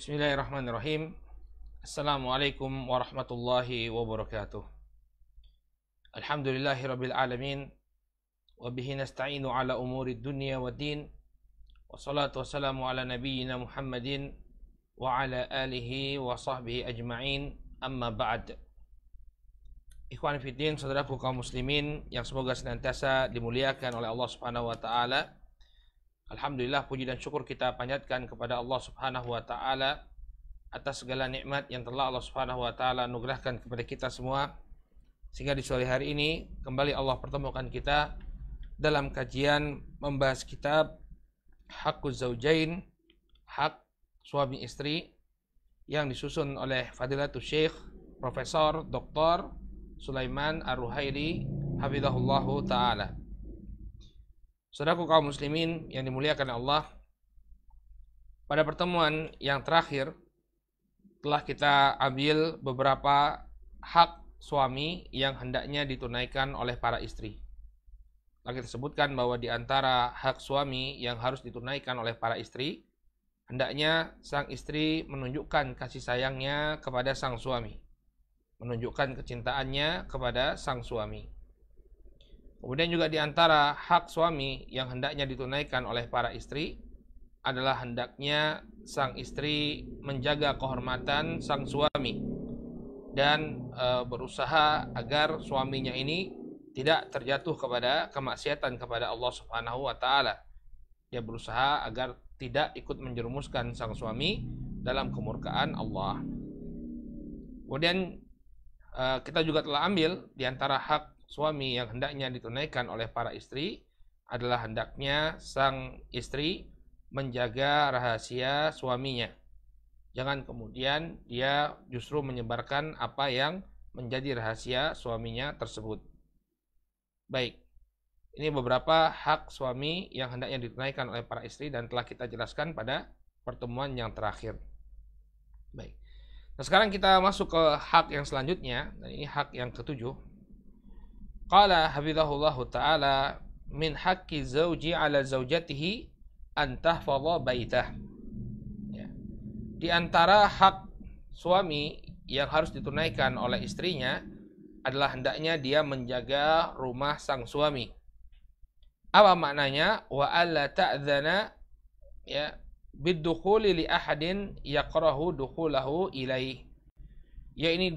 Bismillahirrahmanirrahim. Assalamualaikum warahmatullahi wabarakatuh. Alhamdulillahi rabbil alamin. Wa bihi nasta'inu ala umuri dunya wa din. Wassalatu wassalamu ala nabiyyina Muhammadin wa ala alihi wa sahbihi ajma'in. Amma ba'd. Ikhwan fiddin, saudaraku kaum muslimin yang semoga senantiasa dimuliakan oleh Allah Subhanahu wa taala. Alhamdulillah, puji dan syukur kita panjatkan kepada Allah Subhanahu wa taala atas segala nikmat yang telah Allah Subhanahu wa taala anugerahkan kepada kita semua, sehingga di sore hari ini kembali Allah pertemukan kita dalam kajian membahas kitab Haqquz Zaujain, hak suami istri, yang disusun oleh Fadilatul Syekh Profesor Dr. Sulaiman Ar-Ruhaili hafizahullahu taala. Saudaraku kaum muslimin yang dimuliakan Allah, pada pertemuan yang terakhir telah kita ambil beberapa hak suami yang hendaknya ditunaikan oleh para istri. Telah kita sebutkan bahwa di antara hak suami yang harus ditunaikan oleh para istri, hendaknya sang istri menunjukkan kasih sayangnya kepada sang suami, menunjukkan kecintaannya kepada sang suami. Kemudian juga di antara hak suami yang hendaknya ditunaikan oleh para istri adalah hendaknya sang istri menjaga kehormatan sang suami dan berusaha agar suaminya ini tidak terjatuh kepada kemaksiatan kepada Allah Subhanahu wa taala. Dia berusaha agar tidak ikut menjerumuskan sang suami dalam kemurkaan Allah. Kemudian kita juga telah ambil di antara hak suami yang hendaknya ditunaikan oleh para istri adalah hendaknya sang istri menjaga rahasia suaminya. Jangan kemudian dia justru menyebarkan apa yang menjadi rahasia suaminya tersebut. Baik, ini beberapa hak suami yang hendaknya ditunaikan oleh para istri dan telah kita jelaskan pada pertemuan yang terakhir. Baik, nah sekarang kita masuk ke hak yang selanjutnya, dan ini hak yang ketujuh. Qala hafizahullahu ta'ala min haqqi zauji ala zaujatihi an tahfadha baitah. Ya. Di antara hak suami yang harus ditunaikan oleh istrinya adalah hendaknya dia menjaga rumah sang suami. Apa maknanya? Wa alla ta'dzana ya bidukhuli li ahadin yaqrahu dukhulahu ilaih. Ya, ini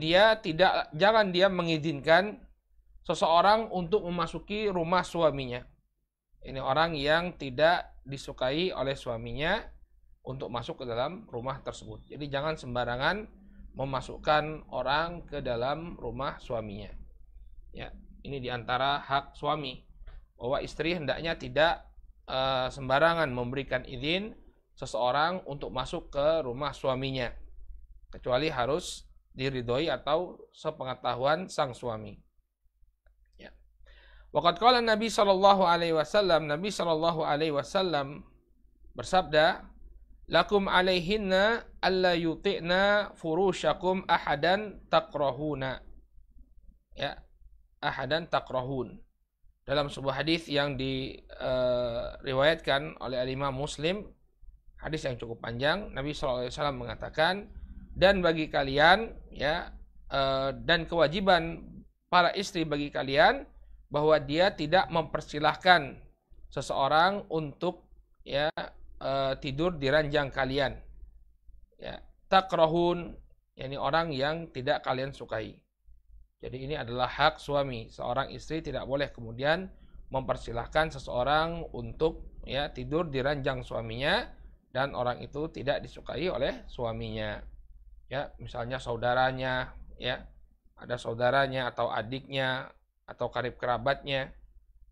jangan dia mengizinkan seseorang untuk memasuki rumah suaminya. Ini orang yang tidak disukai oleh suaminya untuk masuk ke dalam rumah tersebut. Jadi jangan sembarangan memasukkan orang ke dalam rumah suaminya. Ya, ini diantara hak suami, bahwa istri hendaknya tidak sembarangan memberikan izin seseorang untuk masuk ke rumah suaminya, kecuali harus diridhoi atau sepengetahuan sang suami. Waqad qala Nabi sallallahu alaihi wasallam, Nabi sallallahu alaihi wasallam bersabda, lakum alaihinna alla yuti'na furushakum ahadan takrahuna. Ya, ahadan takrahun. Dalam sebuah hadis yang diriwayatkan oleh Imam Muslim, hadis yang cukup panjang, Nabi sallallahu alaihi wasallam mengatakan, dan bagi kalian dan kewajiban para istri bagi kalian bahwa dia tidak mempersilahkan seseorang untuk tidur di ranjang kalian. Ya, takrahun, yakni orang yang tidak kalian sukai. Jadi ini adalah hak suami. Seorang istri tidak boleh kemudian mempersilahkan seseorang untuk tidur di ranjang suaminya dan orang itu tidak disukai oleh suaminya. Ya, misalnya saudaranya, ada saudaranya atau adiknya atau karib kerabatnya,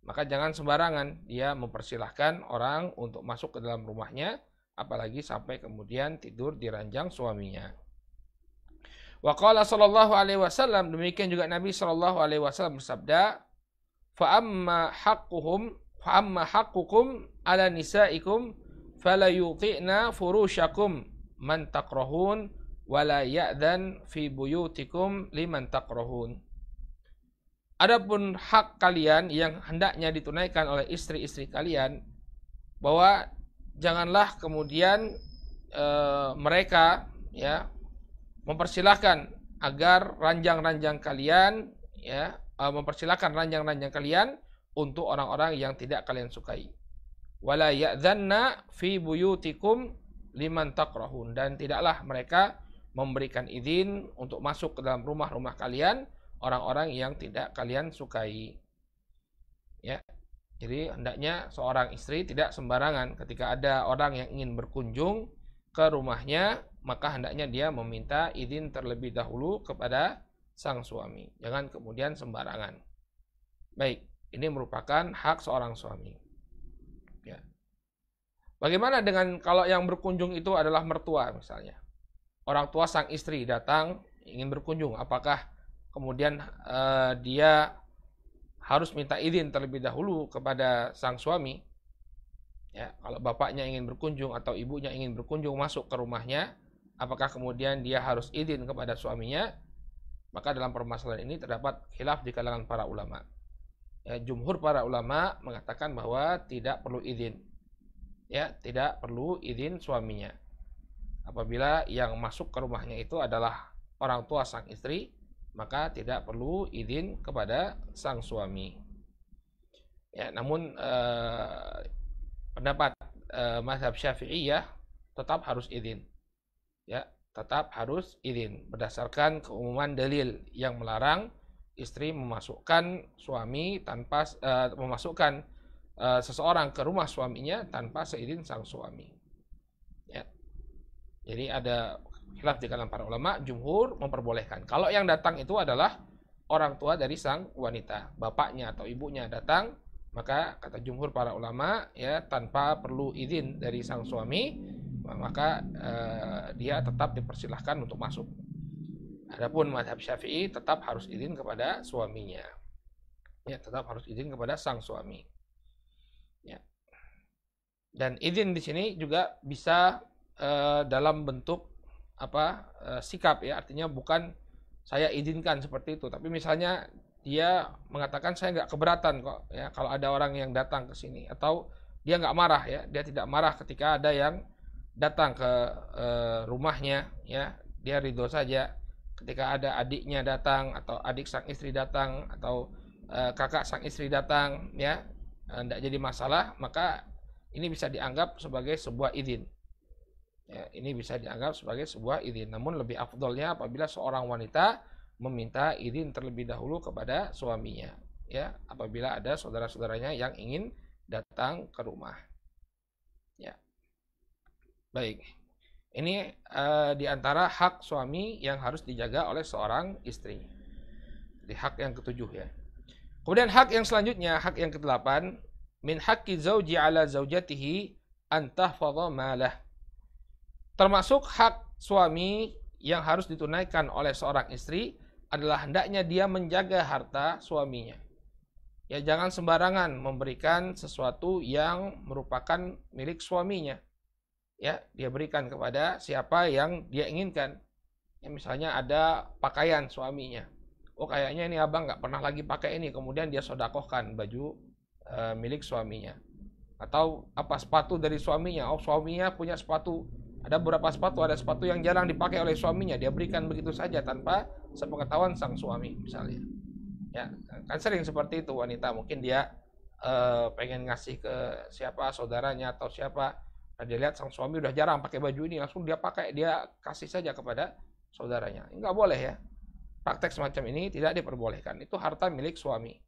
maka jangan sembarangan dia mempersilahkan orang untuk masuk ke dalam rumahnya, apalagi sampai kemudian tidur di ranjang suaminya. Wa qala sallallahu alaihi wasallam, demikian juga Nabi sallallahu alaihi wasallam bersabda, fa amma haqqukum ala nisaikum fala yuti'na furushakum man takrahun wala ya'dhan fi buyutikum liman takrahun. Adapun hak kalian yang hendaknya ditunaikan oleh istri-istri kalian, bahwa janganlah kemudian mereka ya mempersilahkan agar ranjang-ranjang kalian ya mempersilahkan ranjang-ranjang kalian untuk orang-orang yang tidak kalian sukai. Wala ya'dzanna fi buyutikum liman takrahun, dan tidaklah mereka memberikan izin untuk masuk ke dalam rumah-rumah kalian orang-orang yang tidak kalian sukai. Ya. Jadi hendaknya seorang istri tidak sembarangan ketika ada orang yang ingin berkunjung ke rumahnya, maka hendaknya dia meminta izin terlebih dahulu kepada sang suami. Jangan kemudian sembarangan. Baik, ini merupakan hak seorang suami. Ya. Bagaimana dengan kalau yang berkunjung itu adalah mertua misalnya? Orang tua sang istri datang ingin berkunjung, apakah kemudian dia harus minta izin terlebih dahulu kepada sang suami? Ya, kalau bapaknya ingin berkunjung atau ibunya ingin berkunjung masuk ke rumahnya, apakah kemudian dia harus izin kepada suaminya? Maka dalam permasalahan ini terdapat khilaf di kalangan para ulama. Ya, jumhur para ulama mengatakan bahwa tidak perlu izin. Ya, tidak perlu izin suaminya. Apabila yang masuk ke rumahnya itu adalah orang tua sang istri, maka tidak perlu izin kepada sang suami. Ya, namun pendapat mazhab Syafi'iyah tetap harus izin. Ya, tetap harus izin berdasarkan keumuman dalil yang melarang istri memasukkan suami tanpa memasukkan seseorang ke rumah suaminya tanpa seizin sang suami. Ya. Jadi ada khilaf di kalangan para ulama, jumhur memperbolehkan. Kalau yang datang itu adalah orang tua dari sang wanita, bapaknya atau ibunya datang, maka kata jumhur para ulama ya tanpa perlu izin dari sang suami, maka dia tetap dipersilahkan untuk masuk. Adapun mazhab Syafi'i tetap harus izin kepada suaminya. Ya, tetap harus izin kepada sang suami. Ya. Dan izin di sini juga bisa dalam bentuk sikap ya, artinya bukan saya izinkan seperti itu, tapi misalnya dia mengatakan saya nggak keberatan kok ya kalau ada orang yang datang ke sini, atau dia nggak marah ya, dia tidak marah ketika ada yang datang ke rumahnya ya, dia ridho saja ketika ada adiknya datang atau adik sang istri datang atau kakak sang istri datang ya, tidak jadi masalah, maka ini bisa dianggap sebagai sebuah izin. Ya, ini bisa dianggap sebagai sebuah izin. Namun lebih afdolnya apabila seorang wanita meminta izin terlebih dahulu kepada suaminya, ya, apabila ada saudara-saudaranya yang ingin datang ke rumah. Ya, baik. Ini diantara hak suami yang harus dijaga oleh seorang istri. Di hak yang ketujuh ya. Kemudian hak yang selanjutnya, hak yang kedelapan, min haqqi zauji ala zaujatihi an tahfadha malah. Termasuk hak suami yang harus ditunaikan oleh seorang istri adalah hendaknya dia menjaga harta suaminya. Ya, jangan sembarangan memberikan sesuatu yang merupakan milik suaminya. Ya, dia berikan kepada siapa yang dia inginkan. Ya, misalnya ada pakaian suaminya. Oh, kayaknya ini abang nggak pernah lagi pakai ini, kemudian dia sodakohkan baju milik suaminya. Atau sepatu dari suaminya. Oh, suaminya punya sepatu. Ada beberapa sepatu, ada sepatu yang jarang dipakai oleh suaminya, dia berikan begitu saja tanpa sepengetahuan sang suami misalnya. Ya, kan sering seperti itu wanita, mungkin dia pengen ngasih ke siapa, saudaranya atau siapa, nah, dia lihat sang suami udah jarang pakai baju ini, langsung dia pakai, dia kasih saja kepada saudaranya. Enggak boleh ya. Praktek semacam ini tidak diperbolehkan. Itu harta milik suami.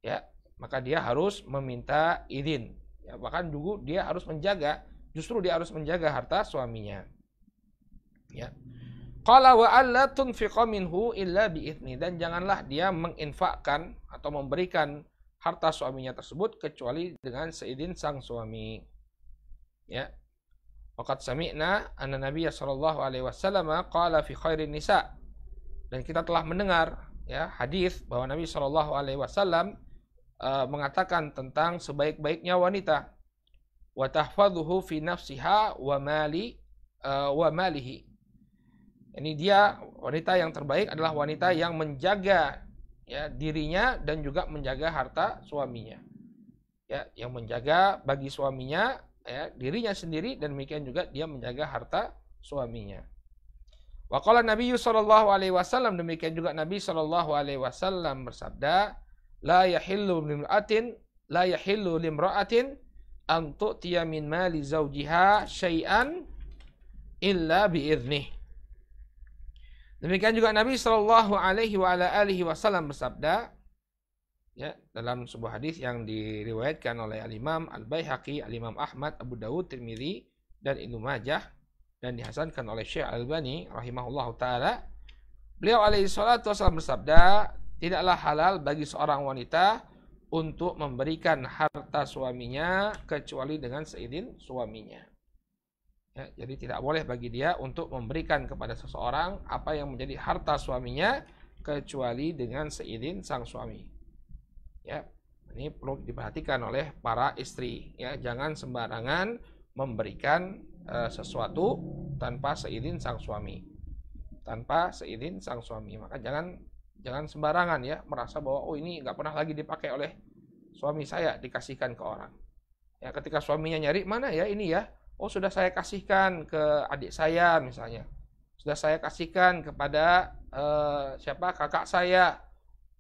Ya, maka dia harus meminta izin. Ya, bahkan juga dia harus menjaga. Justru dia harus menjaga harta suaminya. Ya. Qala wa alla tunfiqa minhu illa bi'izni, dan janganlah dia menginfakkan atau memberikan harta suaminya tersebut kecuali dengan seizin sang suami. Ya. Waqad sami'na anna Nabiy sallallahu alaihi wasallam qala fi khairin nisa. Dan kita telah mendengar ya hadis bahwa Nabi sallallahu alaihi wasallam mengatakan tentang sebaik-baiknya wanita. Wa tahfadhuhu fi nafsiha wa malihi. Ini dia wanita yang terbaik adalah wanita yang menjaga ya dirinya dan juga menjaga harta suaminya. Ya, yang menjaga bagi suaminya ya, dirinya sendiri, dan demikian juga dia menjaga harta suaminya. Wa qala Nabi sallallahu alaihi wasallam, demikian juga Nabi sallallahu alaihi wasallam bersabda, la yahillu limra'atin an tu'tiya min mali zawjiha syai'an illa biiznih. Demikian juga Nabi sallallahu alaihi wasallam bersabda, ya, dalam sebuah hadis yang diriwayatkan oleh Al-Imam Al-Baihaqi, Al-Imam Ahmad, Abu Dawud, Tirmidzi, dan Ibnu Majah, dan dihasankan oleh Syekh Al-Albani rahimahullahu taala. Beliau alaihi salatu wasallam bersabda, tidaklah halal bagi seorang wanita untuk memberikan harta suaminya kecuali dengan seizin suaminya. Ya, jadi tidak boleh bagi dia untuk memberikan kepada seseorang apa yang menjadi harta suaminya kecuali dengan seizin sang suami. Ya, ini perlu diperhatikan oleh para istri. Ya, jangan sembarangan memberikan sesuatu tanpa seizin sang suami. Tanpa seizin sang suami. Maka jangan sembarangan ya merasa bahwa oh ini nggak pernah lagi dipakai oleh suami saya, dikasihkan ke orang. Ya, ketika suaminya nyari, mana ya ini ya? Oh, sudah saya kasihkan ke adik saya misalnya. Sudah saya kasihkan kepada kakak saya.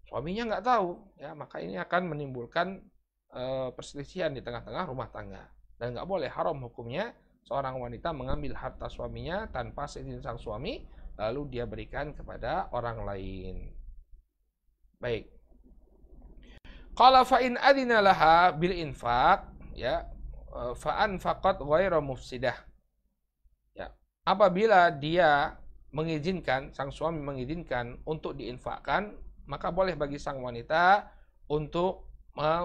Suaminya nggak tahu, ya, maka ini akan menimbulkan perselisihan di tengah-tengah rumah tangga. Dan nggak boleh, haram hukumnya seorang wanita mengambil harta suaminya tanpa seizin sang suami, lalu dia berikan kepada orang lain. Baik. Qala fa in adina laha bil infaq, ya, fa anfaqat ghairu mufsidah. Ya, apabila dia mengizinkan, sang suami mengizinkan untuk diinfakkan, maka boleh bagi sang wanita untuk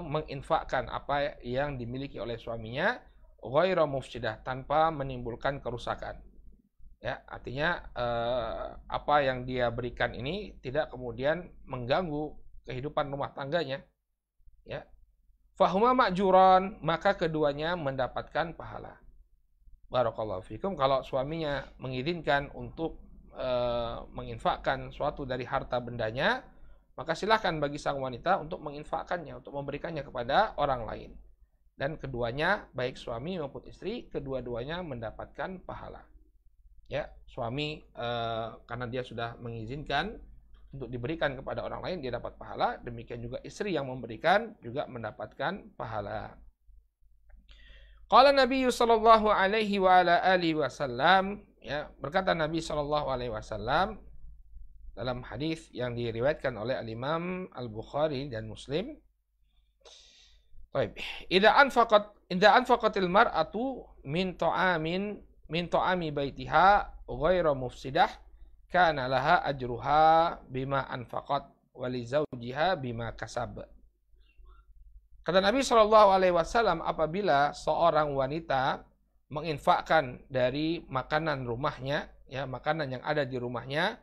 menginfakkan apa yang dimiliki oleh suaminya ghairu mufsidah, tanpa menimbulkan kerusakan. Ya, artinya apa yang dia berikan ini tidak kemudian mengganggu kehidupan rumah tangganya. Ya. Fahuma ma'juran, maka keduanya mendapatkan pahala. Barakallahu fikum. Kalau suaminya mengizinkan untuk menginfakkan suatu dari harta bendanya, maka silakan bagi sang wanita untuk menginfakkannya, untuk memberikannya kepada orang lain. Dan keduanya, baik suami maupun istri, kedua-duanya mendapatkan pahala. Ya, suami karena dia sudah mengizinkan untuk diberikan kepada orang lain, dia dapat pahala. Demikian juga istri yang memberikan juga mendapatkan pahala. Qala Nabi sallallahu alaihi wasallam, ya, berkata Nabi sallallahu alaihi wasallam dalam hadis yang diriwayatkan oleh Al-Imam Al-Bukhari dan Muslim. Baik, idza anfaqatil mar'atu min ta'ami baitiha ghairu mufsidah kana laha ajruha bima anfaqat wa li zawjiha bima kasab. Kata Nabi sallallahu alaihi wasallam, apabila seorang wanita menginfakkan dari makanan rumahnya, ya, makanan yang ada di rumahnya,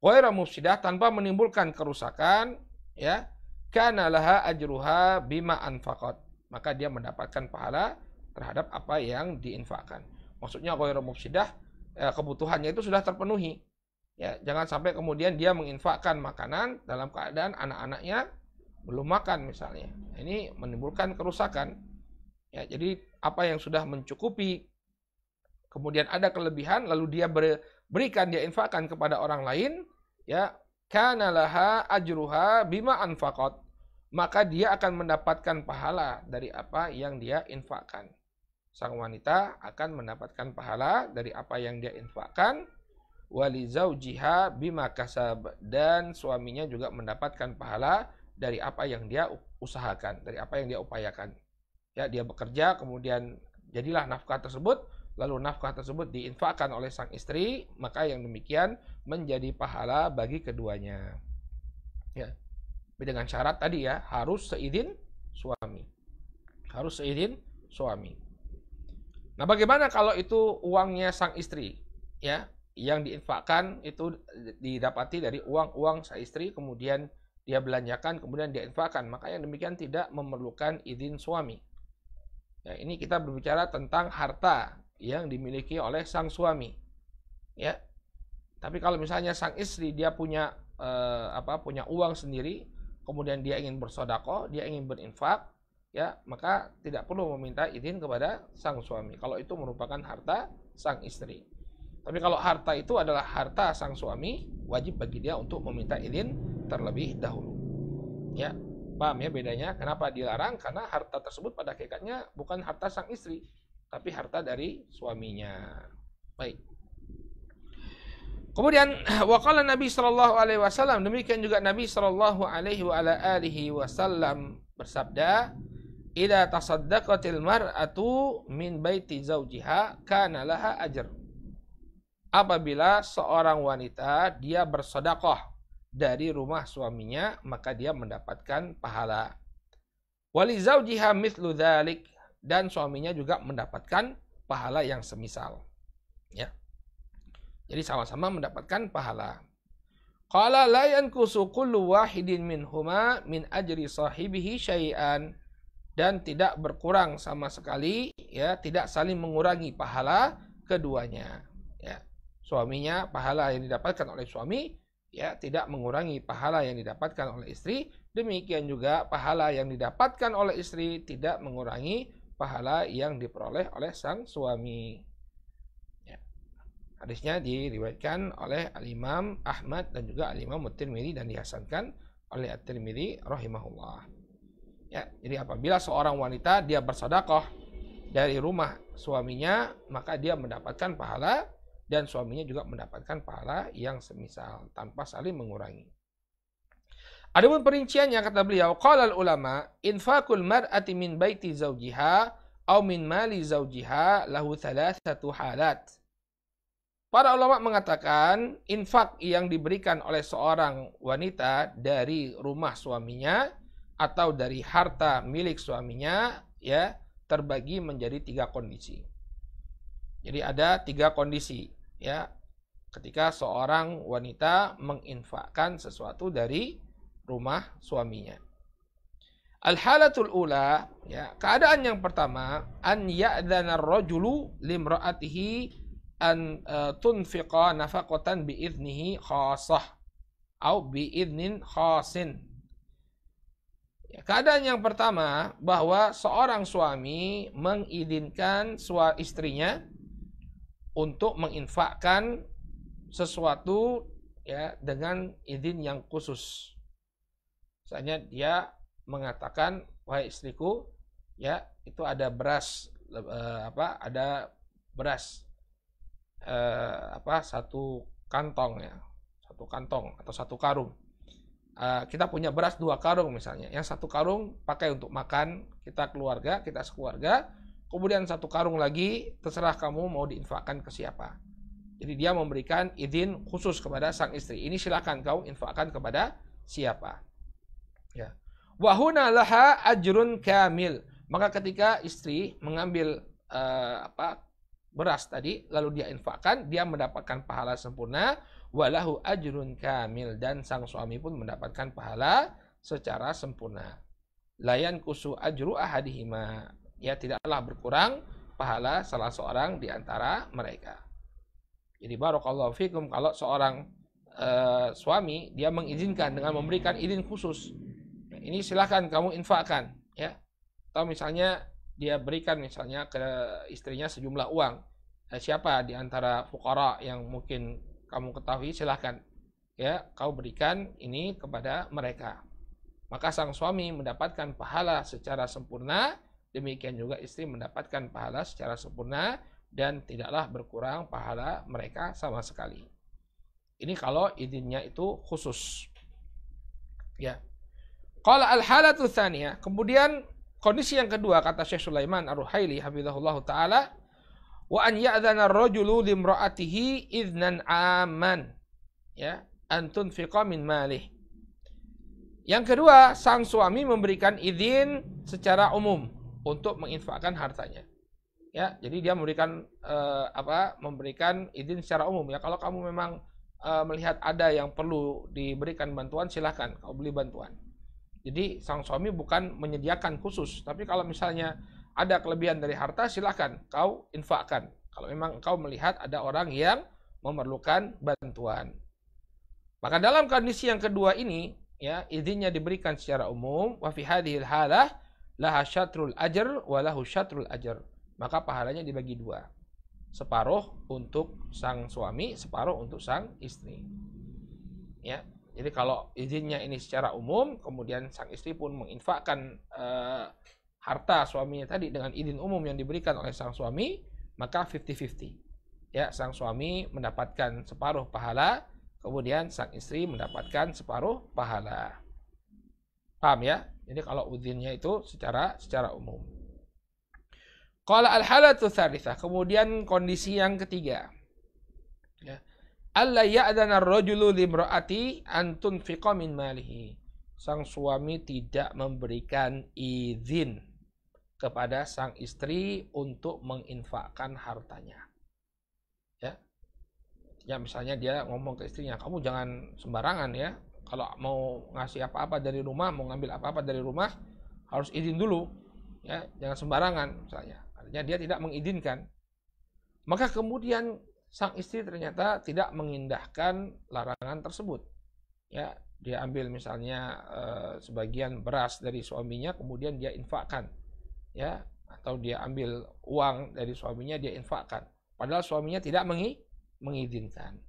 ghairu mufsidah, tanpa menimbulkan kerusakan, ya, kana laha ajruha bima anfaqat, maka dia mendapatkan pahala terhadap apa yang diinfakkan. Maksudnya ghairu mufsidah, kebutuhannya itu sudah terpenuhi. Ya, jangan sampai kemudian dia menginfakkan makanan dalam keadaan anak-anaknya belum makan misalnya. Ini menimbulkan kerusakan. Ya, jadi apa yang sudah mencukupi, kemudian ada kelebihan, lalu dia berikan, dia infakkan kepada orang lain, ya, kana laha ajruha bima anfaqat, maka dia akan mendapatkan pahala dari apa yang dia infakkan. Sang wanita akan mendapatkan pahala dari apa yang dia infakkan. Wali zaujiha bima kasab, dan suaminya juga mendapatkan pahala dari apa yang dia usahakan, dari apa yang dia upayakan. Ya, dia bekerja, kemudian jadilah nafkah tersebut, lalu nafkah tersebut diinfakkan oleh sang istri, maka yang demikian menjadi pahala bagi keduanya. Ya, dengan syarat tadi ya, harus seizin suami. Harus seizin suami. Nah, bagaimana kalau itu uangnya sang istri? Ya, yang diinfakkan itu didapati dari uang sang istri, kemudian dia belanjakan, kemudian dia infakkan, maka yang demikian tidak memerlukan izin suami. Ya, ini kita berbicara tentang harta yang dimiliki oleh sang suami. Ya, tapi kalau misalnya sang istri dia punya punya uang sendiri, kemudian dia ingin bersedekah, dia ingin berinfak, ya maka tidak perlu meminta izin kepada sang suami kalau itu merupakan harta sang istri. Tapi kalau harta itu adalah harta sang suami, wajib bagi dia untuk meminta izin terlebih dahulu. Ya, paham ya bedanya? Kenapa dilarang? Karena harta tersebut pada hakikatnya bukan harta sang istri, tapi harta dari suaminya. Baik. Kemudian waqala Nabi sallallahu alaihi wasallam, demikian juga Nabi sallallahu alaihi wasallam bersabda, "Idza tasaddaqatil mar'atu min baiti zawjiha kana laha ajr." Apabila seorang wanita dia bersedekah dari rumah suaminya, maka dia mendapatkan pahala. Wali zawjiha mithlu dzalik, dan suaminya juga mendapatkan pahala yang semisal. Ya. Jadi sama-sama mendapatkan pahala. Qala la yankusu kullu wahidin minhuma min ajri sahibihi syai'an, dan tidak berkurang sama sekali, ya, tidak saling mengurangi pahala keduanya. Ya. Suaminya, pahala yang didapatkan oleh suami, ya, tidak mengurangi pahala yang didapatkan oleh istri. Demikian juga pahala yang didapatkan oleh istri tidak mengurangi pahala yang diperoleh oleh sang suami. Ya. Hadisnya diriwayatkan oleh Al-Imam Ahmad dan juga Al-Imam At-Tirmidzi dan dihasankan oleh At-Tirmidzi rahimahullah. Ya, jadi apabila seorang wanita dia bersedekah dari rumah suaminya, maka dia mendapatkan pahala dan suaminya juga mendapatkan pahala yang semisal tanpa saling mengurangi. Adapun perinciannya kata beliau, qala ulama, infaqul mar'ati min baiti zawjiha aw min mali zawjiha lahu thalathatu halat. Para ulama mengatakan infak yang diberikan oleh seorang wanita dari rumah suaminya atau dari harta milik suaminya, ya, terbagi menjadi 3 kondisi. Jadi ada 3 kondisi. Ya, ketika seorang wanita menginfakkan sesuatu dari rumah suaminya. Al-halatul ula, ya, keadaan yang pertama, an ya'dhana ar-rajulu limra'atihi an tunfiqa nafaqatan bi'idnihi khassah atau bi'idnin khasin. Ya, keadaan yang pertama bahwa seorang suami mengizinkan istrinya untuk menginfakkan sesuatu, ya, dengan izin yang khusus. Misalnya dia mengatakan, wahai istriku, ya, itu ada beras, ada beras, satu kantong, ya, satu kantong atau satu karung. Kita punya beras 2 karung misalnya, yang 1 karung pakai untuk makan kita keluarga, kita sekeluarga. Kemudian 1 karung lagi terserah kamu mau diinfakkan ke siapa. Jadi dia memberikan izin khusus kepada sang istri. Ini silakan kau infakkan kepada siapa. Ya. Wa huna laha ajrun kamil. Maka ketika istri mengambil beras tadi lalu dia infakkan, dia mendapatkan pahala sempurna, walahu ajrun kamil, dan sang suami pun mendapatkan pahala secara sempurna. Layan kusu ajru ahadihima. Ya, tidaklah berkurang pahala salah seorang di antara mereka. Jadi barakallahu fikum, kalau seorang suami dia mengizinkan dengan memberikan izin khusus, ini silakan kamu infakkan, ya. Atau misalnya dia berikan misalnya ke istrinya sejumlah uang. Siapa di antara fuqara yang mungkin kamu ketahui, silakan, ya, kau berikan ini kepada mereka. Maka sang suami mendapatkan pahala secara sempurna. Demikian juga istri mendapatkan pahala secara sempurna dan tidaklah berkurang pahala mereka sama sekali. Ini kalau izinnya itu khusus. Ya. Qala al-halatu tsaniyah. Kemudian kondisi yang kedua kata Syekh Sulaiman Ar-Ruhaili hafizahullah taala, wa an ya'dhana ar-rajulu limra'atihi idznan 'amman, ya, an tunfiqa min malih. Yang kedua, sang suami memberikan izin secara umum untuk menginfakkan hartanya. Ya, jadi dia memberikan memberikan izin secara umum, ya. Kalau kamu memang melihat ada yang perlu diberikan bantuan, silahkan kau beli bantuan. Jadi sang suami bukan menyediakan khusus, tapi kalau misalnya ada kelebihan dari harta, silahkan kau infakkan. Kalau memang kau melihat ada orang yang memerlukan bantuan. Maka dalam kondisi yang kedua ini, ya, izinnya diberikan secara umum. Wa fi hadhil halah laha syatrul ajr wa lahu syatrul ajr. Maka pahalanya dibagi dua. Separuh untuk sang suami, separuh untuk sang istri. Ya. Jadi kalau izinnya ini secara umum, kemudian sang istri pun menginfakkan harta suaminya tadi dengan izin umum yang diberikan oleh sang suami, maka 50-50. Ya, sang suami mendapatkan separuh pahala, kemudian sang istri mendapatkan separuh pahala. Paham ya? Jadi kalau izinnya itu secara umum. Qala al-halatu tsalitsah, kemudian kondisi yang ketiga. Ya. Alla ya'dana ar-rajulu limra'ati an tunfiqa min malihi. Sang suami tidak memberikan izin kepada sang istri untuk menginfakkan hartanya. Ya, misalnya dia ngomong ke istrinya, kamu jangan sembarangan ya. Kalau mau ngasih apa-apa dari rumah, mau ngambil apa-apa dari rumah, harus izin dulu. Ya, jangan sembarangan misalnya. Artinya dia tidak mengizinkan. Maka kemudian sang istri ternyata tidak mengindahkan larangan tersebut. Ya, dia ambil misalnya sebagian beras dari suaminya, kemudian dia infakkan. Ya, atau dia ambil uang dari suaminya, dia infakkan. Padahal suaminya tidak mengizinkan.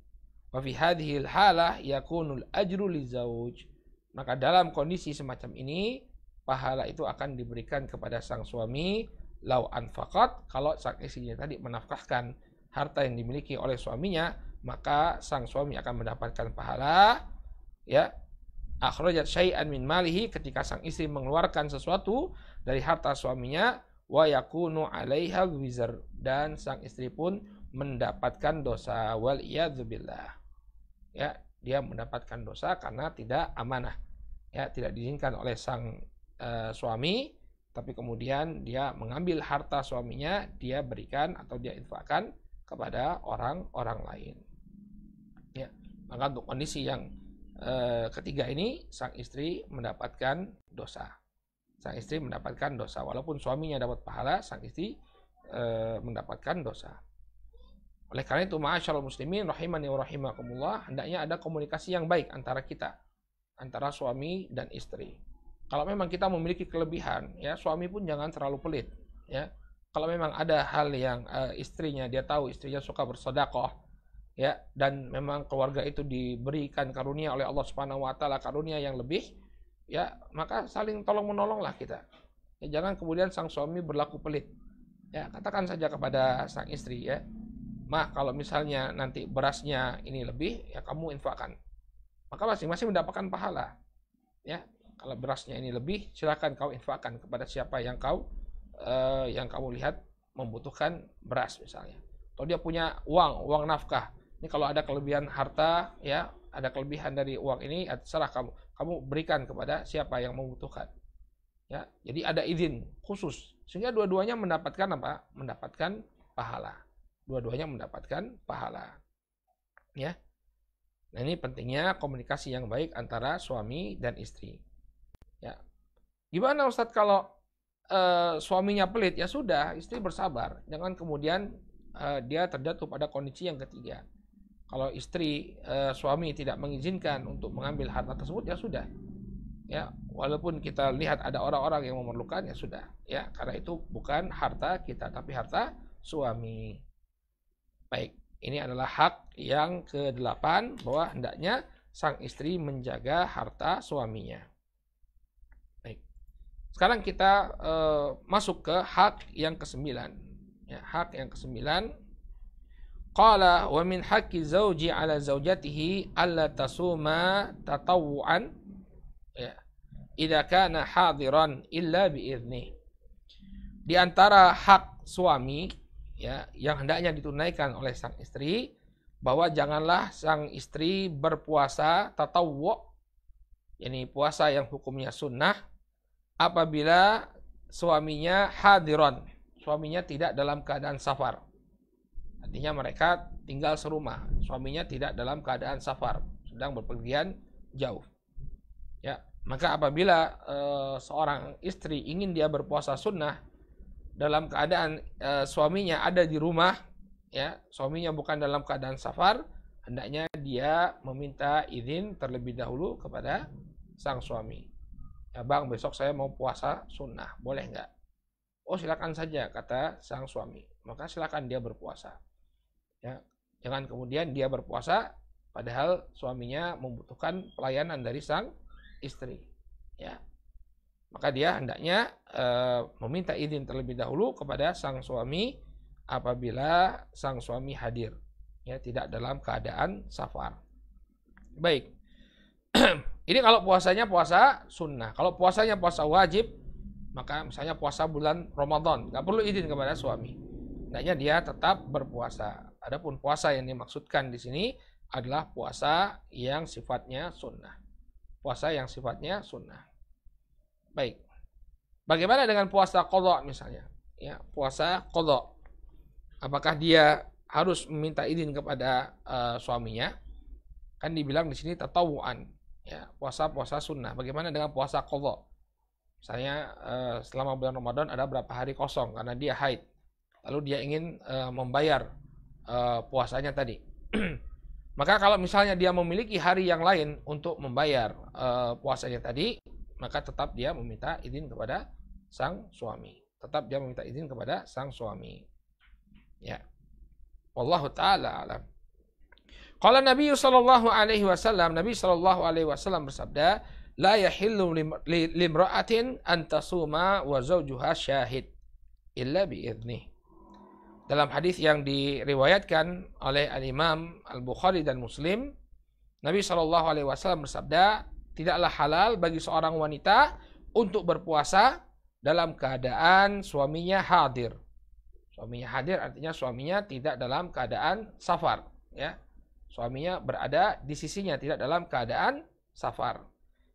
Wa fi hadhil halah yakunul ajru lizauj. Maka dalam kondisi semacam ini, pahala itu akan diberikan kepada sang suami lau anfaqat, kalau sang istrinya tadi menafkahkan harta yang dimiliki oleh suaminya, maka sang suami akan mendapatkan pahala. Ya, akhrajat syai'an min malihi, ketika sang istri mengeluarkan sesuatu dari harta suaminya, wa yakunu 'alaiha wizr, dan sang istri pun mendapatkan dosa, wal iyadzubillah. Ya, dia mendapatkan dosa karena tidak amanah. Ya, tidak diizinkan oleh sang suami, tapi kemudian dia mengambil harta suaminya, dia berikan atau dia infakkan kepada orang-orang lain. Ya, maka untuk kondisi yang ketiga ini, sang istri mendapatkan dosa. Sang istri mendapatkan dosa, walaupun suaminya dapat pahala, sang istri mendapatkan dosa. Oleh karena itu, ma'asyiral muslimin rahimani wa rahimakumullah, hendaknya ada komunikasi yang baik antara kita, antara suami dan istri. Kalau memang kita memiliki kelebihan, ya suami pun jangan terlalu pelit. Ya, kalau memang ada hal yang istrinya, dia tahu istrinya suka bersedekah, ya, dan memang keluarga itu diberikan karunia oleh Allah Subhanahu Wa Taala, karunia yang lebih, ya, maka saling tolong menolonglah kita. Ya, jangan kemudian sang suami berlaku pelit. Ya, katakan saja kepada sang istri, ya, Mah, kalau misalnya nanti berasnya ini lebih, ya kamu infakkan. Maka masing-masing mendapatkan pahala. Ya, kalau berasnya ini lebih, silakan kau infakkan kepada siapa yang kamu lihat membutuhkan beras misalnya. Atau dia punya uang nafkah. Ini kalau ada kelebihan harta, ya, ada kelebihan dari uang ini, terserah kamu berikan kepada siapa yang membutuhkan. Ya, jadi ada izin khusus sehingga dua-duanya mendapatkan apa? Mendapatkan pahala. Dua-duanya mendapatkan pahala. Ya. Nah, ini pentingnya komunikasi yang baik antara suami dan istri. Ya. Gimana Ustadz kalau suaminya pelit? Ya sudah, istri bersabar. Jangan kemudian dia terjatuh pada kondisi yang ketiga. Kalau istri suami tidak mengizinkan untuk mengambil harta tersebut, ya sudah. Ya, walaupun kita lihat ada orang-orang yang memerlukan, ya sudah. Ya, karena itu bukan harta kita, tapi harta suami. Baik, ini adalah hak yang ke-8, bahwa hendaknya sang istri menjaga harta suaminya. Baik. Sekarang kita masuk ke hak yang ke-9. Ya, hak yang ke-9. Qala wa min haqqi zawji 'ala zawjatihi alla tasuma tatawwu'an, ya, idza kana hadiran illa bi idzni. Di antara hak suami, ya, yang hendaknya ditunaikan oleh sang istri, bahwa janganlah sang istri berpuasa tatawwu', yakni puasa yang hukumnya sunnah, apabila suaminya hadiran, suaminya tidak dalam keadaan safar. Artinya mereka tinggal serumah, suaminya tidak dalam keadaan safar, sedang berpergian jauh. Ya, maka apabila seorang istri ingin dia berpuasa sunnah dalam keadaan suaminya ada di rumah, ya, suaminya bukan dalam keadaan safar, hendaknya dia meminta izin terlebih dahulu kepada sang suami. Ya bang, besok saya mau puasa sunnah, boleh nggak? Oh silakan saja, kata sang suami. Maka silakan dia berpuasa. Ya, jangan kemudian dia berpuasa padahal suaminya membutuhkan pelayanan dari sang istri. Ya, maka dia hendaknya meminta izin terlebih dahulu kepada sang suami apabila sang suami hadir, ya tidak dalam keadaan safar. Baik. Ini kalau puasanya puasa sunnah. Kalau puasanya puasa wajib, maka misalnya puasa bulan Ramadan, nggak perlu izin kepada suami. Hendaknya dia tetap berpuasa. Adapun puasa yang dimaksudkan di sini adalah puasa yang sifatnya sunnah. Puasa yang sifatnya sunnah. Baik. Bagaimana dengan puasa qadha misalnya? Ya, puasa qadha. Apakah dia harus meminta izin kepada suaminya? Kan dibilang di sini tatawuan. Ya, puasa sunnah. Bagaimana dengan puasa qadha? Misalnya selama bulan Ramadan ada berapa hari kosong karena dia haid. Lalu dia ingin membayar puasanya tadi. Maka kalau misalnya dia memiliki hari yang lain untuk membayar puasanya tadi, maka tetap dia meminta izin kepada sang suami. Tetap dia meminta izin kepada sang suami. Ya. Wallahu taala alam. Qala Nabi sallallahu alaihi wasallam, Nabi sallallahu alaihi wasallam bersabda, la yahillu limra'atin an tasuma wa zawjuha syahid illa bi idnih. Dalam hadis yang diriwayatkan oleh Al-Imam Al-Bukhari dan Muslim, Nabi sallallahu alaihi wasallam bersabda, tidaklah halal bagi seorang wanita untuk berpuasa dalam keadaan suaminya hadir. Suaminya hadir artinya suaminya tidak dalam keadaan safar, ya. Suaminya berada di sisinya, tidak dalam keadaan safar.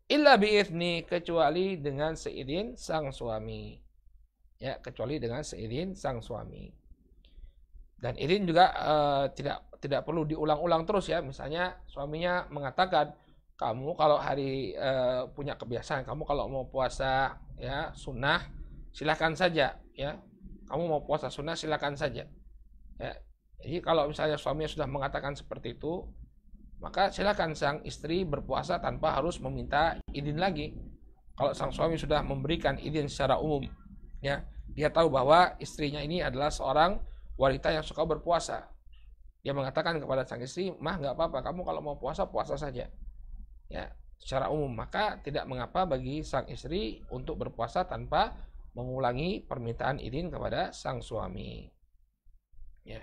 Illa bi'izni, kecuali dengan seizin sang suami. Ya, kecuali dengan seizin sang suami. Dan izin juga tidak perlu diulang-ulang terus ya. Misalnya suaminya mengatakan, kamu kalau hari punya kebiasaan, kamu kalau mau puasa ya sunnah, silakan saja ya. Kamu mau puasa sunnah silakan saja. Ya. Jadi kalau misalnya suaminya sudah mengatakan seperti itu, maka silakan sang istri berpuasa tanpa harus meminta izin lagi. Kalau sang suami sudah memberikan izin secara umum, ya, dia tahu bahwa istrinya ini adalah seorang wanita yang suka berpuasa. Dia mengatakan kepada sang istri, mah nggak apa-apa, kamu kalau mau puasa puasa saja, ya, secara umum. Maka tidak mengapa bagi sang istri untuk berpuasa tanpa mengulangi permintaan izin kepada sang suami. Ya.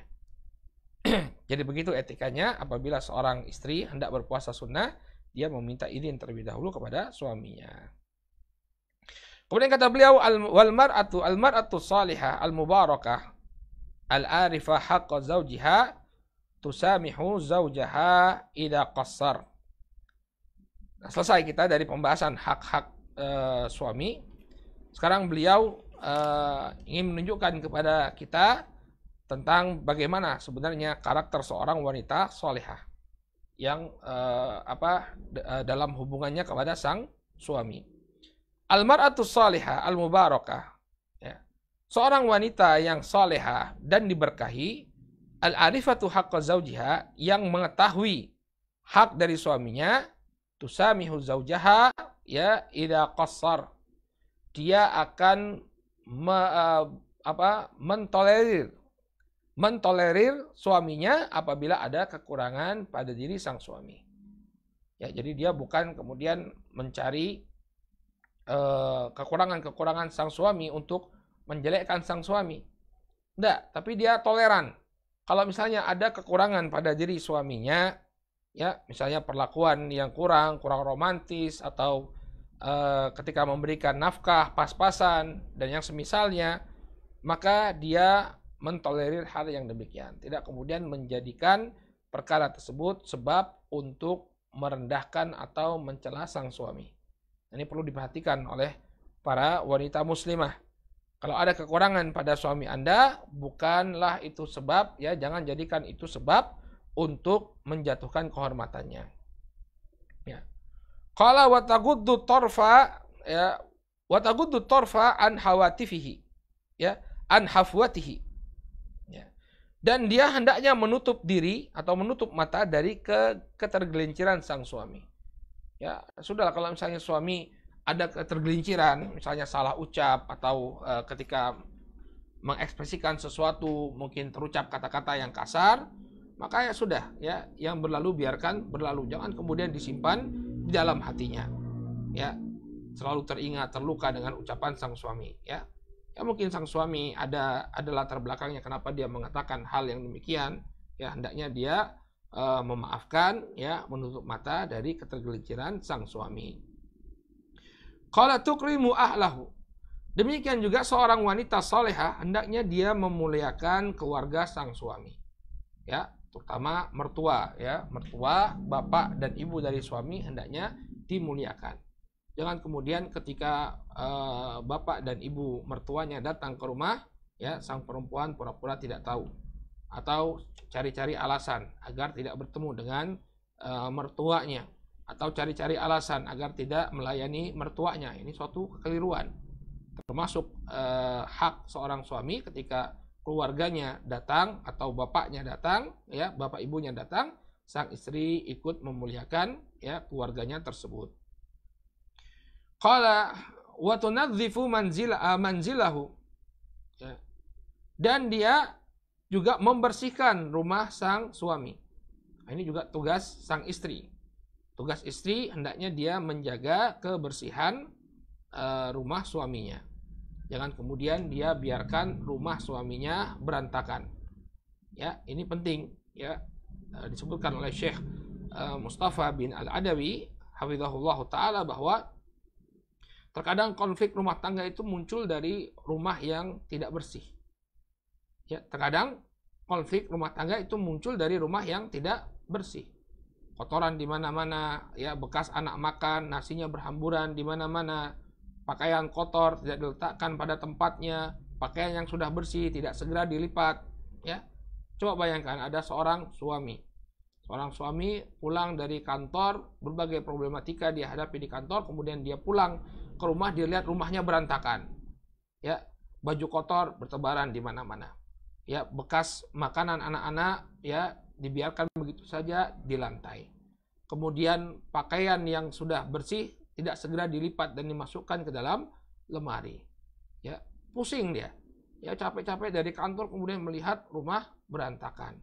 Jadi begitu etikanya apabila seorang istri hendak berpuasa sunnah, dia meminta izin terlebih dahulu kepada suaminya. Kemudian kata beliau, wal mar'atu salihah al mubarakah al arifah haqqa zawjiha tusamihu zawjaha idza qassar. Nah, selesai kita dari pembahasan hak-hak suami. Sekarang beliau ingin menunjukkan kepada kita tentang bagaimana sebenarnya karakter seorang wanita solehah yang dalam hubungannya kepada sang suami. Al-mar'atu salihah al-mubarakah, ya. Seorang wanita yang solehah dan diberkahi, al-arifatu haqqa zawjiha, yang mengetahui hak dari suaminya, tusamihu zawjaha ya idza qassar, dia akan mentolerir suaminya apabila ada kekurangan pada diri sang suami. Ya, jadi dia bukan kemudian mencari kekurangan-kekurangan sang suami untuk menjelekkan sang suami. Enggak, tapi dia toleran. Kalau misalnya ada kekurangan pada diri suaminya, ya, misalnya perlakuan yang kurang romantis atau ketika memberikan nafkah pas-pasan dan yang semisalnya, maka dia mentolerir hal yang demikian, tidak kemudian menjadikan perkara tersebut sebab untuk merendahkan atau mencela sang suami. Ini perlu diperhatikan oleh para wanita muslimah. Kalau ada kekurangan pada suami Anda, bukanlah itu sebab, ya, jangan jadikan itu sebab untuk menjatuhkan kehormatannya. Ya. Qala wa taguddu tarfa, ya, wa taguddu tarfa an hawatifihi, ya, an hafwatihi. Dan dia hendaknya menutup diri atau menutup mata dari ketergelinciran sang suami. Ya, sudahlah kalau misalnya suami ada ketergelinciran, misalnya salah ucap atau ketika mengekspresikan sesuatu mungkin terucap kata-kata yang kasar, maka ya sudah ya, yang berlalu biarkan berlalu, jangan kemudian disimpan di dalam hatinya. Ya, selalu teringat terluka dengan ucapan sang suami, ya. Ya mungkin sang suami ada latar belakangnya kenapa dia mengatakan hal yang demikian, ya hendaknya dia memaafkan, ya, menutup mata dari ketergelinciran sang suami. Qala tukrimu ahlahu. Demikian juga seorang wanita salehah hendaknya dia memuliakan keluarga sang suami. Ya, terutama mertua, ya. Mertua, bapak dan ibu dari suami hendaknya dimuliakan. Jangan kemudian ketika bapak dan ibu mertuanya datang ke rumah, ya, sang perempuan pura-pura tidak tahu atau cari-cari alasan agar tidak bertemu dengan mertuanya, atau cari-cari alasan agar tidak melayani mertuanya. Ini suatu kekeliruan. Termasuk hak seorang suami ketika keluarganya datang atau bapaknya datang, ya, bapak ibunya datang, sang istri ikut memuliakan, ya, keluarganya tersebut. Qala wa tunadzifu manzilahu. Ya. Dan dia juga membersihkan rumah sang suami. Nah, ini juga tugas sang istri. Tugas istri hendaknya dia menjaga kebersihan rumah suaminya. Jangan kemudian dia biarkan rumah suaminya berantakan. Ya, ini penting, ya. Disebutkan oleh Syekh Mustafa bin Al-Adawi hafizahullah taala bahwa terkadang konflik rumah tangga itu muncul dari rumah yang tidak bersih. Ya, terkadang konflik rumah tangga itu muncul dari rumah yang tidak bersih. Kotoran di mana-mana, ya, bekas anak makan, nasinya berhamburan di mana-mana. Pakaian kotor tidak diletakkan pada tempatnya, pakaian yang sudah bersih tidak segera dilipat, ya. Coba bayangkan ada seorang suami pulang dari kantor, berbagai problematika dia hadapi di kantor, kemudian dia pulang ke rumah, dia lihat rumahnya berantakan, ya, baju kotor bertebaran di mana-mana, ya, bekas makanan anak-anak, ya, dibiarkan begitu saja di lantai. Kemudian pakaian yang sudah bersih tidak segera dilipat dan dimasukkan ke dalam lemari. Ya, pusing dia. Ya, capek-capek dari kantor kemudian melihat rumah berantakan.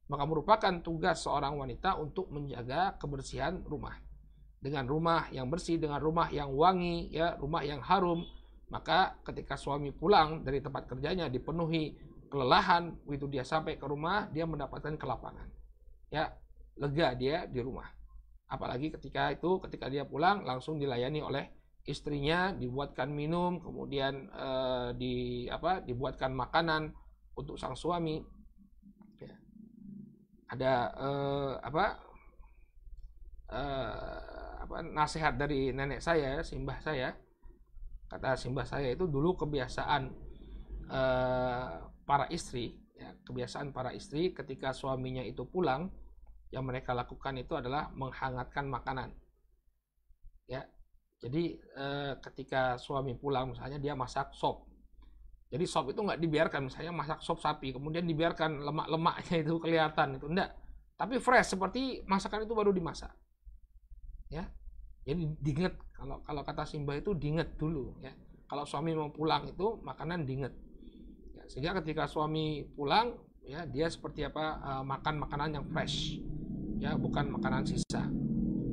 Maka merupakan tugas seorang wanita untuk menjaga kebersihan rumah. Dengan rumah yang bersih, dengan rumah yang wangi, ya, rumah yang harum, maka ketika suami pulang dari tempat kerjanya dipenuhi kelelahan, begitu dia sampai ke rumah, dia mendapatkan kelapangan. Ya, lega dia di rumah. Apalagi ketika dia pulang langsung dilayani oleh istrinya, dibuatkan minum, kemudian dibuatkan makanan untuk sang suami. Ya. Ada nasihat dari nenek saya, simbah saya. Kata simbah saya itu dulu kebiasaan para istri, ya, kebiasaan para istri ketika suaminya itu pulang, yang mereka lakukan itu adalah menghangatkan makanan. Ya, jadi ketika suami pulang misalnya dia masak sop. Jadi sop itu nggak dibiarkan, misalnya masak sop sapi, kemudian dibiarkan lemak-lemaknya itu kelihatan, itu enggak. Tapi fresh seperti masakan itu baru dimasak. Ya, jadi diinget, kalau kata simbah itu diinget dulu. Ya, kalau suami mau pulang itu makanan diinget. Ya, sehingga ketika suami pulang, ya, dia seperti makan makanan yang fresh. Ya, bukan makanan sisa.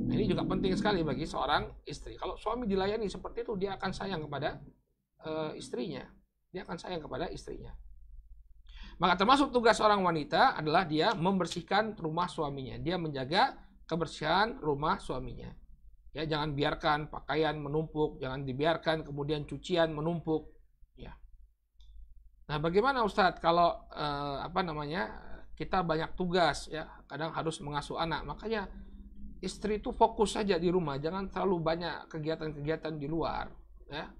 Nah, ini juga penting sekali bagi seorang istri. Kalau suami dilayani seperti itu, dia akan sayang kepada istrinya. Dia akan sayang kepada istrinya. Maka termasuk tugas seorang wanita adalah dia membersihkan rumah suaminya. Dia menjaga kebersihan rumah suaminya. Ya, jangan biarkan pakaian menumpuk, jangan dibiarkan kemudian cucian menumpuk. Ya. Nah, bagaimana Ustadz kalau kita banyak tugas, ya, kadang harus mengasuh anak, makanya istri itu fokus saja di rumah, jangan terlalu banyak kegiatan-kegiatan di luar, ya.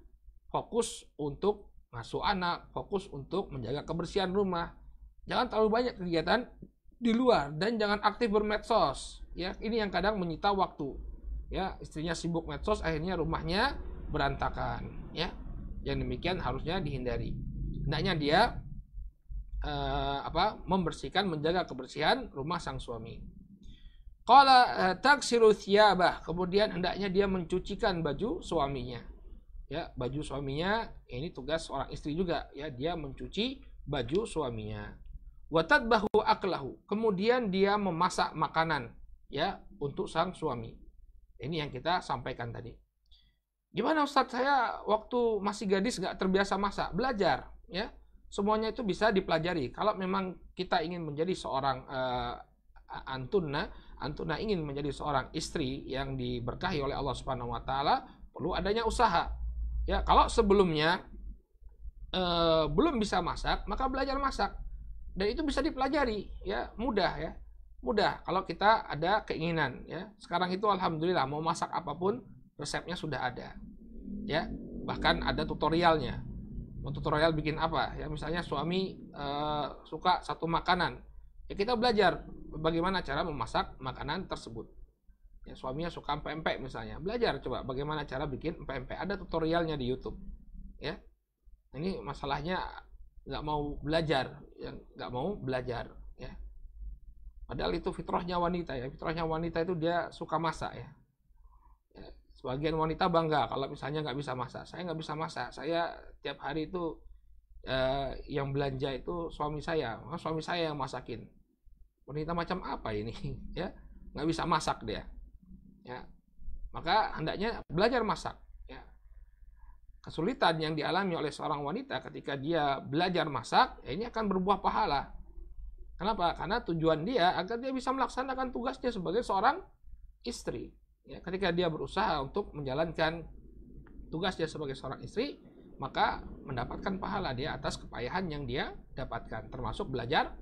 Fokus untuk ngasuh anak, fokus untuk menjaga kebersihan rumah, jangan terlalu banyak kegiatan di luar, dan jangan aktif bermedsos, ya. Ini yang kadang menyita waktu, ya. Istrinya sibuk medsos, akhirnya rumahnya berantakan, ya. Yang demikian harusnya dihindari. Hendaknya dia membersihkan, menjaga kebersihan rumah sang suami. Qala taksilu thiyabah, kemudian hendaknya dia mencucikan baju suaminya. Ya, baju suaminya ini tugas seorang istri juga ya, dia mencuci baju suaminya. Wa tadbahu aklahu, kemudian dia memasak makanan ya untuk sang suami. Ini yang kita sampaikan tadi. Gimana Ustadz, saya waktu masih gadis nggak terbiasa masak? Belajar ya. Semuanya itu bisa dipelajari. Kalau memang kita ingin menjadi seorang antuna ingin menjadi seorang istri yang diberkahi oleh Allah Subhanahu wa taala, perlu adanya usaha. Ya, kalau sebelumnya belum bisa masak, maka belajar masak. Dan itu bisa dipelajari, ya, mudah ya. Mudah kalau kita ada keinginan ya. Sekarang itu alhamdulillah mau masak apapun resepnya sudah ada. Ya, bahkan ada tutorialnya. Mau tutorial bikin apa? Ya, misalnya suami suka satu makanan. Ya, kita belajar bagaimana cara memasak makanan tersebut. Ya, suaminya suka empek-empek misalnya, belajar coba bagaimana cara bikin empek-empek. Ada tutorialnya di YouTube. Ya, ini masalahnya nggak mau belajar, yang nggak mau belajar. Ya, padahal itu fitrahnya wanita ya. Fitrahnya wanita itu dia suka masak ya. Ya, sebagian wanita bangga kalau misalnya nggak bisa masak. Saya nggak bisa masak. Saya tiap hari itu yang belanja itu suami saya. Maka suami saya yang masakin. Wanita macam apa ini? Ya, nggak bisa masak dia. Ya, maka hendaknya belajar masak. Ya. Kesulitan yang dialami oleh seorang wanita ketika dia belajar masak, ya ini akan berbuah pahala. Kenapa? Karena tujuan dia agar dia bisa melaksanakan tugasnya sebagai seorang istri. Ya, ketika dia berusaha untuk menjalankan tugasnya sebagai seorang istri, maka mendapatkan pahala dia atas kepayahan yang dia dapatkan, termasuk belajar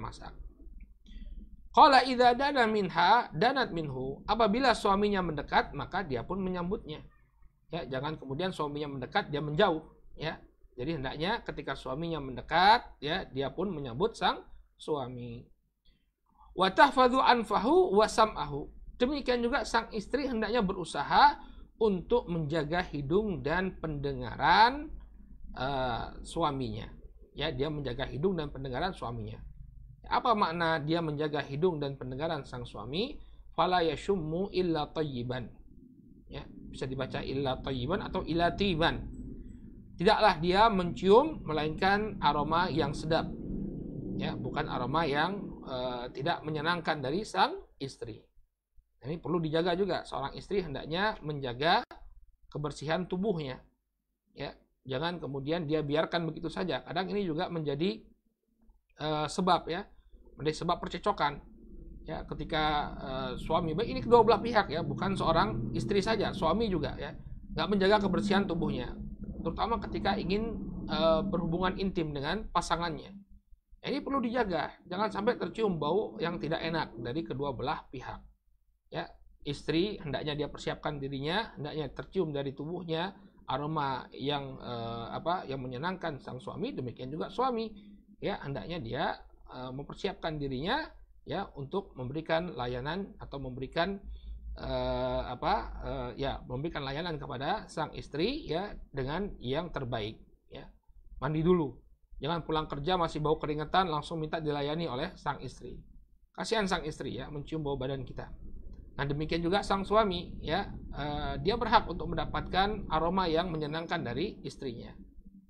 masak. Qala idza dana minha danat minhu, apabila suaminya mendekat maka dia pun menyambutnya. Ya, jangan kemudian suaminya mendekat dia menjauh ya. Jadi hendaknya ketika suaminya mendekat ya, dia pun menyambut sang suami. Wa tahfadhu anfahu wa sam'ahu. Demikian juga sang istri hendaknya berusaha untuk menjaga hidung dan pendengaran suaminya. Ya, dia menjaga hidung dan pendengaran suaminya. Apa makna dia menjaga hidung dan pendengaran sang suami? Fala yashummu illa tayyiban. Ya, bisa dibaca illa tayyiban atau illa tiban. Tidaklah dia mencium melainkan aroma yang sedap. Ya, bukan aroma yang tidak menyenangkan dari sang istri. Ini perlu dijaga juga. Seorang istri hendaknya menjaga kebersihan tubuhnya. Ya, jangan kemudian dia biarkan begitu saja. Kadang ini juga menjadi sebab ya, menjadi sebab percecokan ya, ketika suami, baik ini kedua belah pihak ya, bukan seorang istri saja, suami juga ya, nggak menjaga kebersihan tubuhnya, terutama ketika ingin berhubungan intim dengan pasangannya. Ini perlu dijaga, jangan sampai tercium bau yang tidak enak dari kedua belah pihak ya. Istri hendaknya dia persiapkan dirinya, hendaknya tercium dari tubuhnya aroma yang yang menyenangkan sang suami. Demikian juga suami ya, hendaknya dia mempersiapkan dirinya ya untuk memberikan layanan atau memberikan memberikan layanan kepada sang istri ya dengan yang terbaik ya. Mandi dulu, jangan pulang kerja masih bau keringetan langsung minta dilayani oleh sang istri. Kasihan sang istri ya mencium bau badan kita. Nah, demikian juga sang suami ya, dia berhak untuk mendapatkan aroma yang menyenangkan dari istrinya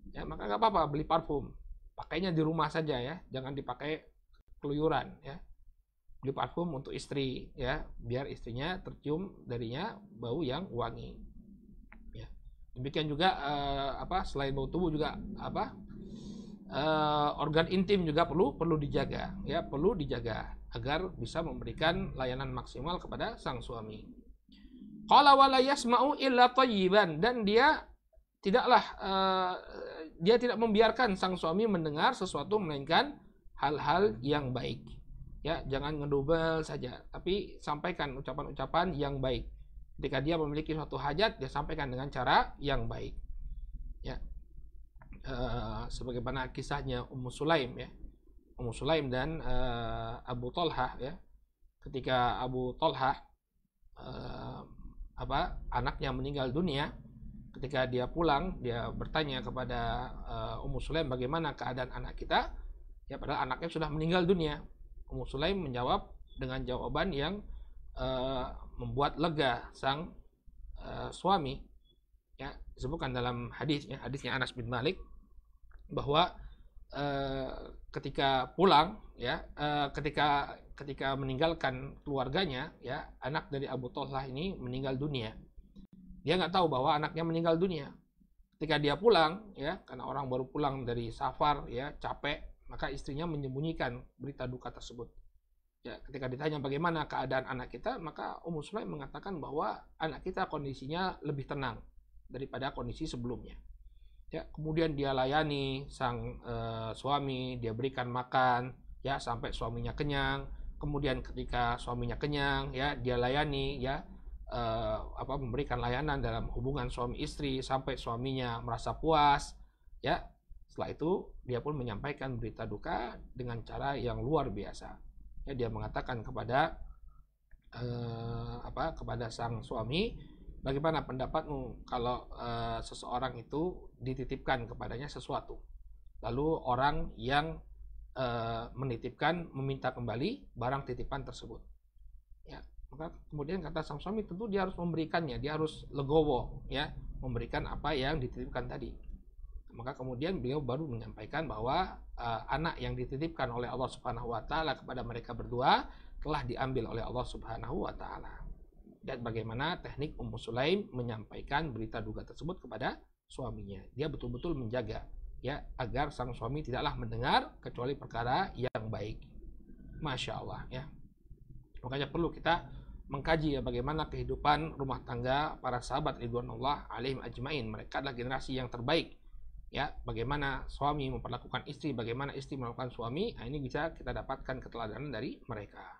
ya. Maka nggak apa-apa beli parfum, pakainya di rumah saja ya, jangan dipakai keluyuran ya. Beli parfum untuk istri ya, biar istrinya tercium darinya bau yang wangi ya. Demikian juga selain bau tubuh juga organ intim juga perlu dijaga ya, perlu dijaga agar bisa memberikan layanan maksimal kepada sang suami. Qala wala yasma'u illa tayyiban, dan dia tidaklah dia tidak membiarkan sang suami mendengar sesuatu melainkan hal-hal yang baik. Ya, jangan ngedobel saja, tapi sampaikan ucapan-ucapan yang baik. Ketika dia memiliki suatu hajat, dia sampaikan dengan cara yang baik. Ya, sebagaimana kisahnya Ummu Sulaim ya, Ummu Sulaim dan Abu Talhah ya. Ketika Abu Talhah anaknya meninggal dunia, ketika dia pulang, dia bertanya kepada Ummu Sulaim, bagaimana keadaan anak kita? Ya, padahal anaknya sudah meninggal dunia. Ummu Sulaim menjawab dengan jawaban yang membuat lega sang suami. Ya, disebutkan dalam hadisnya Anas bin Malik bahwa ketika pulang, ya, ketika meninggalkan keluarganya, ya, anak dari Abu Talha ini meninggal dunia. Dia nggak tahu bahwa anaknya meninggal dunia. Ketika dia pulang, ya, karena orang baru pulang dari safar, ya, capek, maka istrinya menyembunyikan berita duka tersebut. Ya, ketika ditanya bagaimana keadaan anak kita, maka Ummu Sulaim mengatakan bahwa anak kita kondisinya lebih tenang daripada kondisi sebelumnya. Ya, kemudian dia layani sang suami, dia berikan makan, ya, sampai suaminya kenyang. Kemudian ketika suaminya kenyang, ya, dia layani, ya, memberikan layanan dalam hubungan suami istri sampai suaminya merasa puas, ya. Setelah itu dia pun menyampaikan berita duka dengan cara yang luar biasa. Ya, dia mengatakan kepada kepada sang suami, bagaimana pendapatmu kalau seseorang itu dititipkan kepadanya sesuatu, lalu orang yang menitipkan meminta kembali barang titipan tersebut. Ya, maka kemudian kata sang suami, tentu dia harus memberikannya, dia harus legowo, ya, memberikan apa yang dititipkan tadi. Maka kemudian beliau baru menyampaikan bahwa anak yang dititipkan oleh Allah Subhanahu wa taala kepada mereka berdua telah diambil oleh Allah Subhanahu wa taala. Dan bagaimana teknik Ummu Sulaim menyampaikan berita duka tersebut kepada suaminya. Dia betul-betul menjaga, ya, agar sang suami tidaklah mendengar kecuali perkara yang baik. Masya Allah, ya. Makanya perlu kita mengkaji, ya, bagaimana kehidupan rumah tangga para sahabat ridwanullah alaihim ajmain. Mereka adalah generasi yang terbaik. Ya, bagaimana suami memperlakukan istri, bagaimana istri melakukan suami. Nah, ini bisa kita dapatkan keteladanan dari mereka.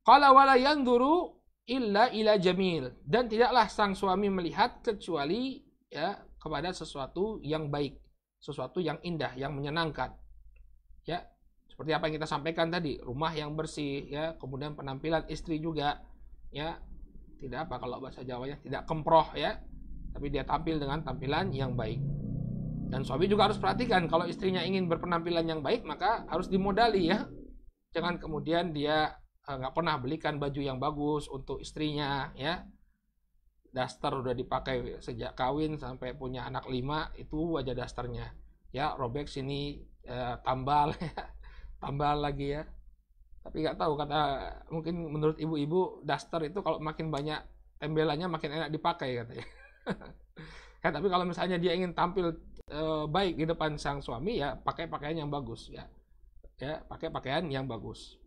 Qala wala yanzuru illa ila jamil, dan tidaklah sang suami melihat kecuali, ya, kepada sesuatu yang baik, sesuatu yang indah, yang menyenangkan. Ya, seperti apa yang kita sampaikan tadi, rumah yang bersih, ya, kemudian penampilan istri juga, ya, tidak apa kalau bahasa Jawanya, tidak kemproh, ya, tapi dia tampil dengan tampilan yang baik. Dan suami juga harus perhatikan, kalau istrinya ingin berpenampilan yang baik, maka harus dimodali, ya. Jangan kemudian dia nggak pernah belikan baju yang bagus untuk istrinya, ya. Daster udah dipakai sejak kawin sampai punya anak 5, itu wajah dasternya, ya, robek sini, tambal, ya, tambal lagi, ya. Tapi nggak tahu, kata mungkin menurut ibu-ibu daster itu kalau makin banyak tembelannya makin enak dipakai katanya. Ya, tapi kalau misalnya dia ingin tampil baik di depan sang suami, ya, pakai pakaian yang bagus, ya, ya, pakai pakaian yang bagus.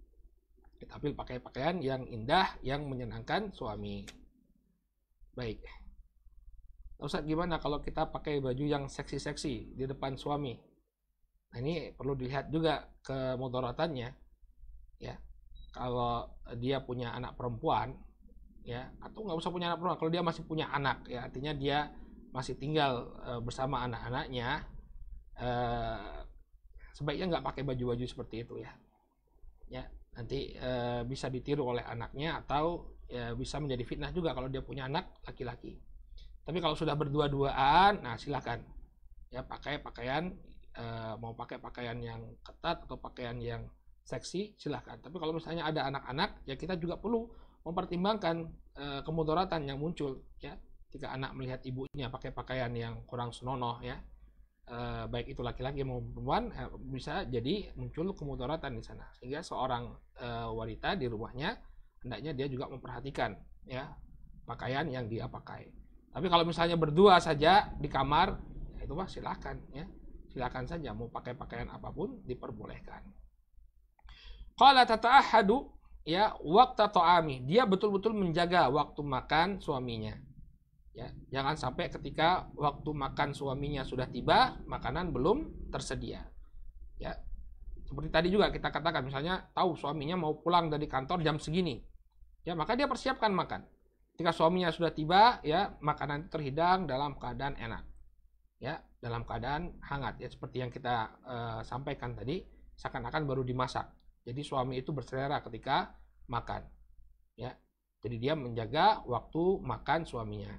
Tampil pakai pakaian yang indah, yang menyenangkan suami. Baik. Ustaz, gimana kalau kita pakai baju yang seksi-seksi di depan suami? Nah, ini perlu dilihat juga kemudaratannya, ya. Kalau dia punya anak perempuan, ya, atau nggak usah punya anak perempuan, kalau dia masih punya anak, ya, artinya dia masih tinggal bersama anak-anaknya, sebaiknya nggak pakai baju-baju seperti itu, ya. Ya, nanti bisa ditiru oleh anaknya, atau ya, bisa menjadi fitnah juga kalau dia punya anak laki-laki. Tapi kalau sudah berdua-duaan, nah silakan, ya, pakai pakaian, mau pakai pakaian yang ketat atau pakaian yang seksi, silakan. Tapi kalau misalnya ada anak-anak, ya, kita juga perlu mempertimbangkan kemudaratan yang muncul, ya, ketika anak melihat ibunya pakai pakaian yang kurang senonoh, ya, baik itu laki-laki maupun perempuan, bisa jadi muncul kemudaratan di sana, sehingga seorang wanita di rumahnya hendaknya dia juga memperhatikan, ya, pakaian yang dia pakai. Tapi kalau misalnya berdua saja di kamar, ya, itu mah silakan, ya, silakan saja, mau pakai pakaian apapun diperbolehkan. Qala tata'ahadu, ya, waqta ta'ami, dia betul-betul menjaga waktu makan suaminya. Ya, jangan sampai ketika waktu makan suaminya sudah tiba, makanan belum tersedia. Ya, seperti tadi juga kita katakan, misalnya tahu suaminya mau pulang dari kantor jam segini, ya, maka dia persiapkan makan. Ketika suaminya sudah tiba, ya, makanan terhidang dalam keadaan enak, ya, dalam keadaan hangat, ya, seperti yang kita sampaikan tadi, seakan-akan baru dimasak. Jadi suami itu berselera ketika makan, ya. Jadi dia menjaga waktu makan suaminya.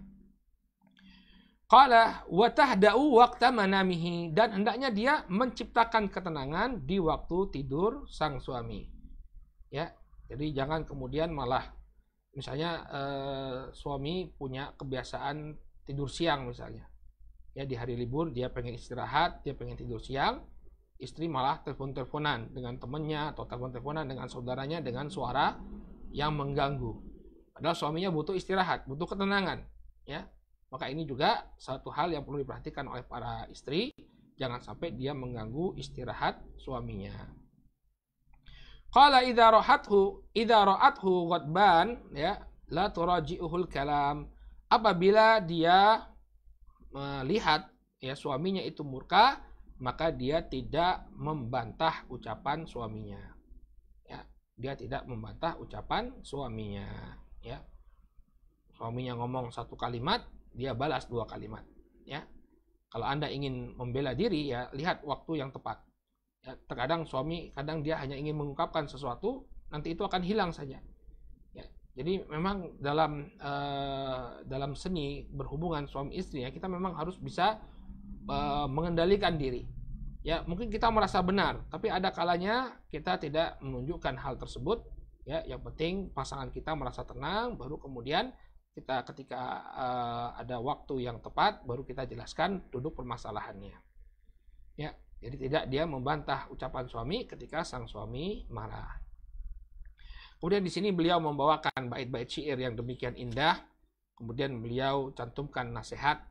Qala wa tahda'u waqta manamihi, dan hendaknya dia menciptakan ketenangan di waktu tidur sang suami. Ya, jadi jangan kemudian malah Misalnya suami punya kebiasaan tidur siang misalnya. Ya di hari libur dia pengen istirahat, dia pengen tidur siang, istri malah telepon-teleponan dengan temennya atau telepon-teleponan dengan saudaranya dengan suara yang mengganggu. Padahal suaminya butuh istirahat, butuh ketenangan, ya. Maka ini juga satu hal yang perlu diperhatikan oleh para istri, jangan sampai dia mengganggu istirahat suaminya. Qala idza ra'athu ghadban, ya, la turaji'uhul kalam. Apabila dia melihat ya suaminya itu murka, maka dia tidak membantah ucapan suaminya. Ya, dia tidak membantah ucapan suaminya, ya. Suaminya ngomong satu kalimat, dia balas dua kalimat, ya. Kalau Anda ingin membela diri, ya lihat waktu yang tepat. Ya, terkadang suami, kadang dia hanya ingin mengungkapkan sesuatu, nanti itu akan hilang saja. Ya, jadi memang dalam seni berhubungan suami istri, ya, kita memang harus bisa mengendalikan diri. Ya, mungkin kita merasa benar, tapi ada kalanya kita tidak menunjukkan hal tersebut. Ya, yang penting pasangan kita merasa tenang, baru kemudian kita ketika ada waktu yang tepat, baru kita jelaskan duduk permasalahannya. Ya. Jadi tidak dia membantah ucapan suami ketika sang suami marah. Kemudian di sini beliau membawakan bait-bait syair yang demikian indah. Kemudian beliau cantumkan nasihat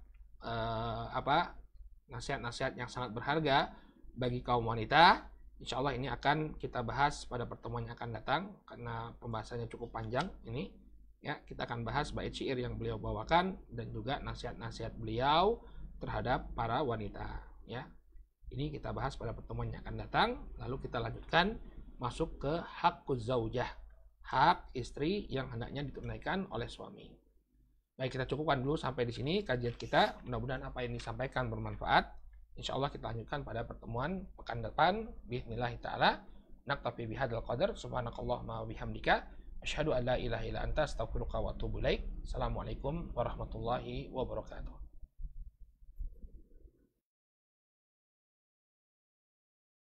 nasihat-nasihat yang sangat berharga bagi kaum wanita. Insya Allah ini akan kita bahas pada pertemuan yang akan datang karena pembahasannya cukup panjang ini. Ya, kita akan bahas bait syair yang beliau bawakan dan juga nasihat-nasihat beliau terhadap para wanita. Ya. Ini kita bahas pada pertemuan yang akan datang. Lalu kita lanjutkan masuk ke haqquz zaujah, hak istri yang hendaknya ditunaikan oleh suami. Baik, kita cukupkan dulu sampai di sini kajian kita. Mudah-mudahan apa yang disampaikan bermanfaat. Insya Allah kita lanjutkan pada pertemuan pekan depan. Bismillah ta'ala. Naktafi bihadal qadar. Subhanakallahumma wabihamdika. Asyhadu an la ilaha illa anta astaghfiruka wa atubu ilaik. Assalamualaikum warahmatullahi wabarakatuh.